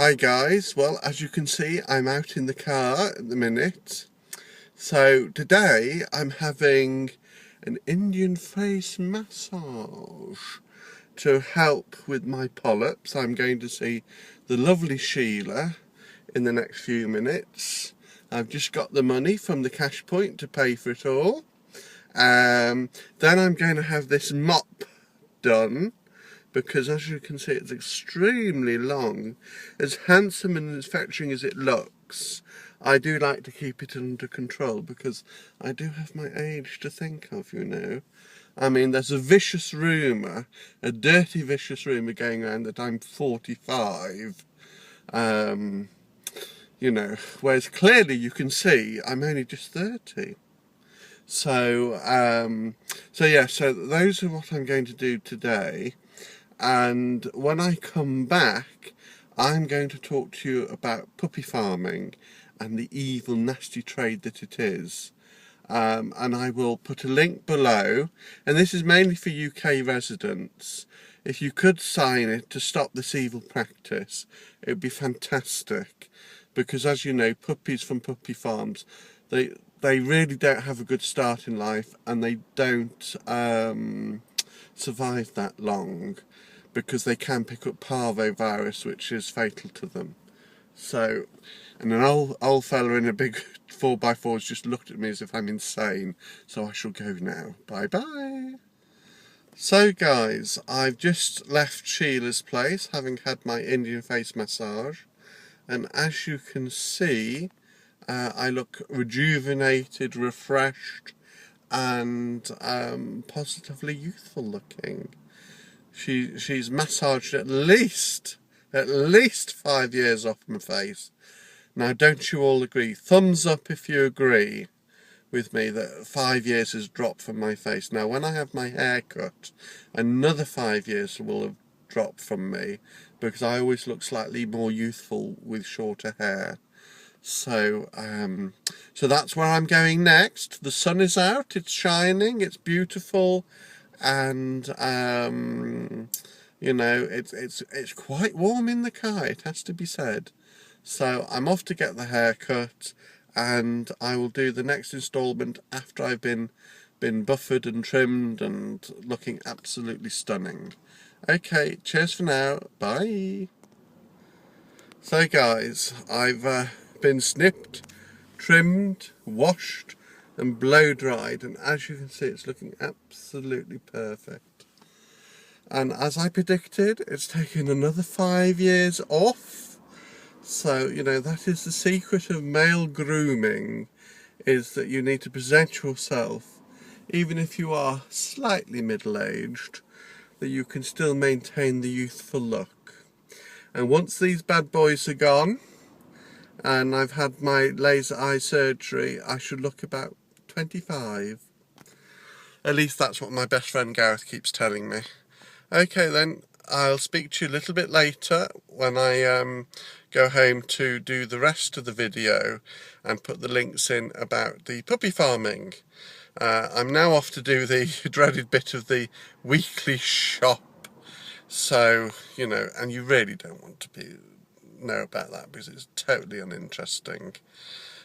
Hi guys, well as you can see I'm out in the car at the minute. So today I'm having an Indian face massage to help with my polyps. I'm going to see the lovely Sheila in the next few minutes. I've just got the money from the cash point to pay for it all. Then I'm going to have this mop done, because as you can see it's extremely long. As handsome and as fetching as it looks, I do like to keep it under control because I do have my age to think of, you know. I mean, there's a vicious rumour, a dirty vicious rumour going around that I'm 45, you know, whereas clearly you can see I'm only just 30. So those are what I'm going to do today. And when I come back, I'm going to talk to you about puppy farming and the evil, nasty trade that it is. And I will put a link below, and this is mainly for UK residents. If you could sign it to stop this evil practice, it would be fantastic. Because as you know, puppies from puppy farms, they really don't have a good start in life, and they don't survive that long, because they can pick up parvovirus, which is fatal to them. So, and an old fella in a big 4x4 has just looked at me as if I'm insane, so I shall go now. Bye bye. So guys, I've just left Sheila's place, having had my Indian face massage, and as you can see, I look rejuvenated, refreshed, and positively youthful looking. She's massaged at least 5 years off my face. Now, don't you all agree? Thumbs up if you agree with me that 5 years has dropped from my face. Now, when I have my hair cut, another 5 years will have dropped from me, because I always look slightly more youthful with shorter hair. So that's where I'm going next. The sun is out, it's shining, it's beautiful, and you know, it's quite warm in the car, it has to be said. So I'm off to get the haircut, and I will do the next instalment after I've been buffered and trimmed and looking absolutely stunning. Okay, cheers for now, bye. So guys, I've been snipped, trimmed, washed and blow dried, and as you can see it's looking absolutely perfect. And as I predicted, it's taken another 5 years off. So, you know, that is the secret of male grooming, is that you need to present yourself, even if you are slightly middle-aged, that you can still maintain the youthful look. And once these bad boys are gone, and I've had my laser eye surgery, I should look about 25. At least that's what my best friend Gareth keeps telling me. Okay then, I'll speak to you a little bit later when I go home to do the rest of the video and put the links in about the puppy farming. I'm now off to do the dreaded bit of the weekly shop. So, you know, and you really don't want to know about that because it's totally uninteresting.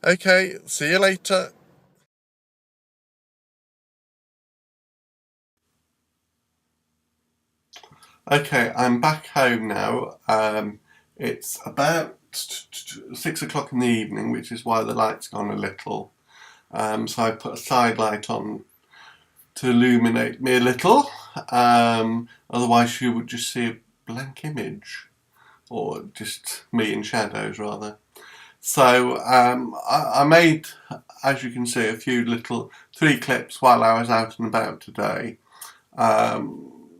Okay, see you later. Okay, I'm back home now. It's about 6 o'clock in the evening, which is why the light's gone a little. So I put a side light on to illuminate me a little. Otherwise you would just see a blank image, or just me in shadows rather. So I made, as you can see, a few little 3 clips while I was out and about today.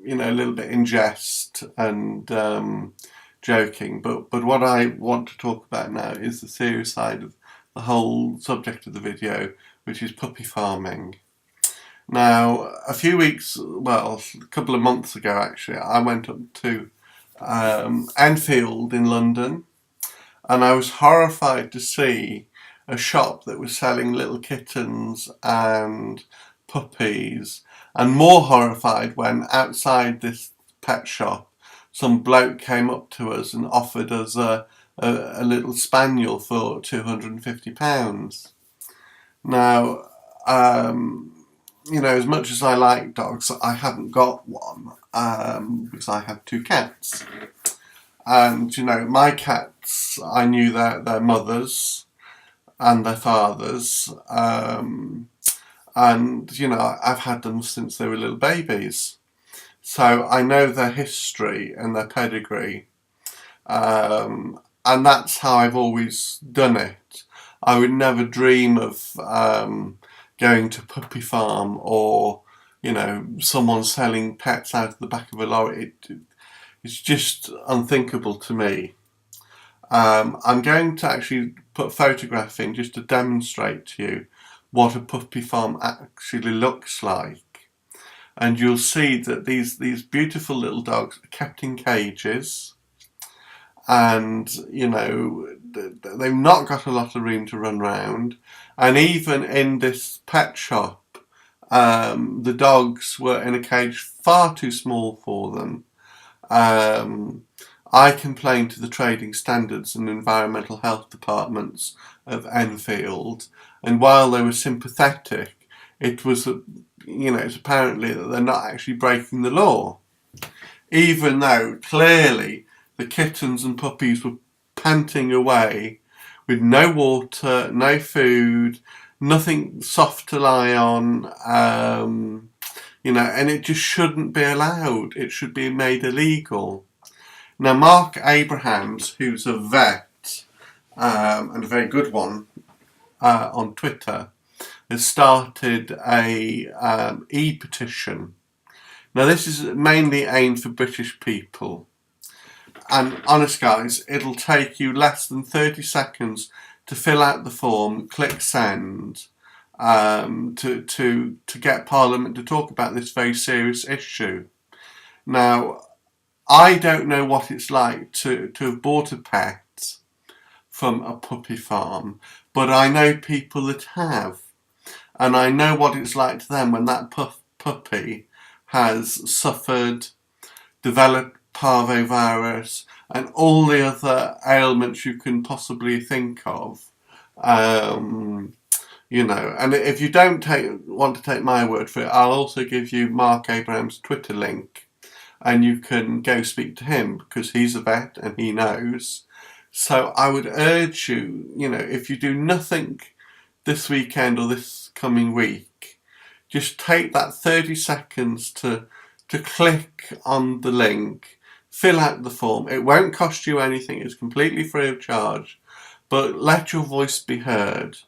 You know, a little bit in jest and joking, but what I want to talk about now is the serious side of the whole subject of the video, which is puppy farming. Now, a couple of months ago actually, I went up to Anfield in London, and I was horrified to see a shop that was selling little kittens and puppies, and more horrified when outside this pet shop some bloke came up to us and offered us a little spaniel for £250. Now, as much as I like dogs, I haven't got one because I have two cats. And, my cats, I knew their mothers and their fathers. And, I've had them since they were little babies. So I know their history and their pedigree. And that's how I've always done it. I would never dream of going to Puppy Farm or, someone selling pets out of the back of a lorry. It's just unthinkable to me. I'm going to actually put a photograph in just to demonstrate to you what a puppy farm actually looks like. And you'll see that these beautiful little dogs are kept in cages. And, they've not got a lot of room to run around. And even in this pet shop, the dogs were in a cage far too small for them. I complained to the trading standards and environmental health departments of Enfield, and while they were sympathetic, it was, it's apparently that they're not actually breaking the law, even though clearly the kittens and puppies were panting away with no water, no food, nothing soft to lie on, and it just shouldn't be allowed. It should be made illegal. Now, Mark Abrahams, who's a vet, and a very good one, on Twitter, has started a e-petition. Now, this is mainly aimed for British people. And honest guys, it'll take you less than 30 seconds to fill out the form, click send, to get Parliament to talk about this very serious issue. Now, I don't know what it's like to have bought a pet from a puppy farm, but I know people that have. And I know what it's like to them when that puppy has suffered, developed parvovirus, and all the other ailments you can possibly think of. And if you don't want to take my word for it, I'll also give you Mark Abraham's Twitter link, and you can go speak to him because he's a vet and he knows. So I would urge you, if you do nothing this weekend or this coming week, just take that 30 seconds to click on the link, fill out the form. It won't cost you anything. It's completely free of charge, but let your voice be heard.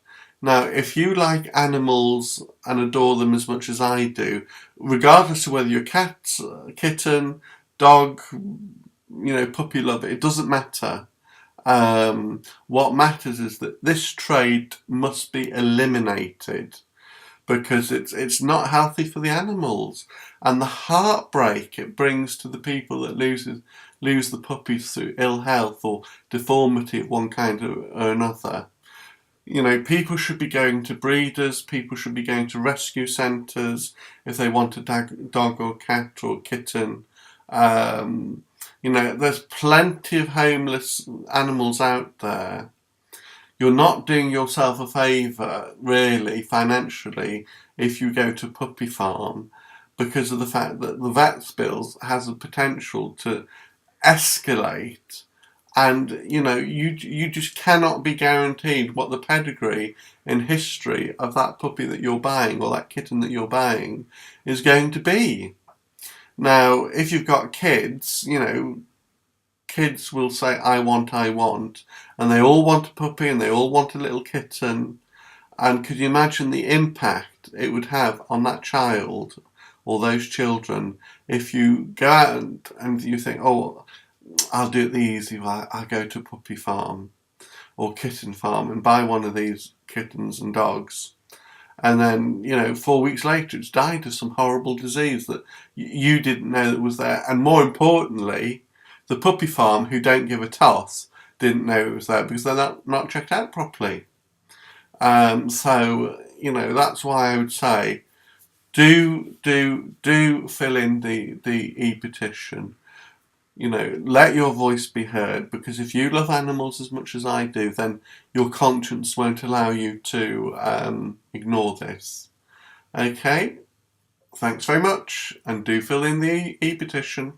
Now, if you like animals and adore them as much as I do, regardless of whether you're a cat, kitten, dog, puppy lover, it doesn't matter. What matters is that this trade must be eliminated because it's not healthy for the animals, and the heartbreak it brings to the people that lose the puppies through ill health or deformity of one kind or another. People should be going to breeders, people should be going to rescue centres if they want a dog or cat or kitten. There's plenty of homeless animals out there. You're not doing yourself a favour, really, financially, if you go to a puppy farm, because of the fact that the vet's bills has the potential to escalate. And, you just cannot be guaranteed what the pedigree and history of that puppy that you're buying or that kitten that you're buying is going to be. Now, if you've got kids, kids will say, I want, and they all want a puppy and they all want a little kitten. And could you imagine the impact it would have on that child or those children if you go out and you think, oh, I'll do it the easy way. I'll go to a puppy farm or kitten farm and buy one of these kittens and dogs. And then, 4 weeks later, it's died of some horrible disease that you didn't know that was there. And more importantly, the puppy farm, who don't give a toss, didn't know it was there because they're not checked out properly. So, that's why I would say, do fill in the e-petition. You know, let your voice be heard, because if you love animals as much as I do, then your conscience won't allow you to ignore this. Okay? Thanks very much, and do fill in the e-petition.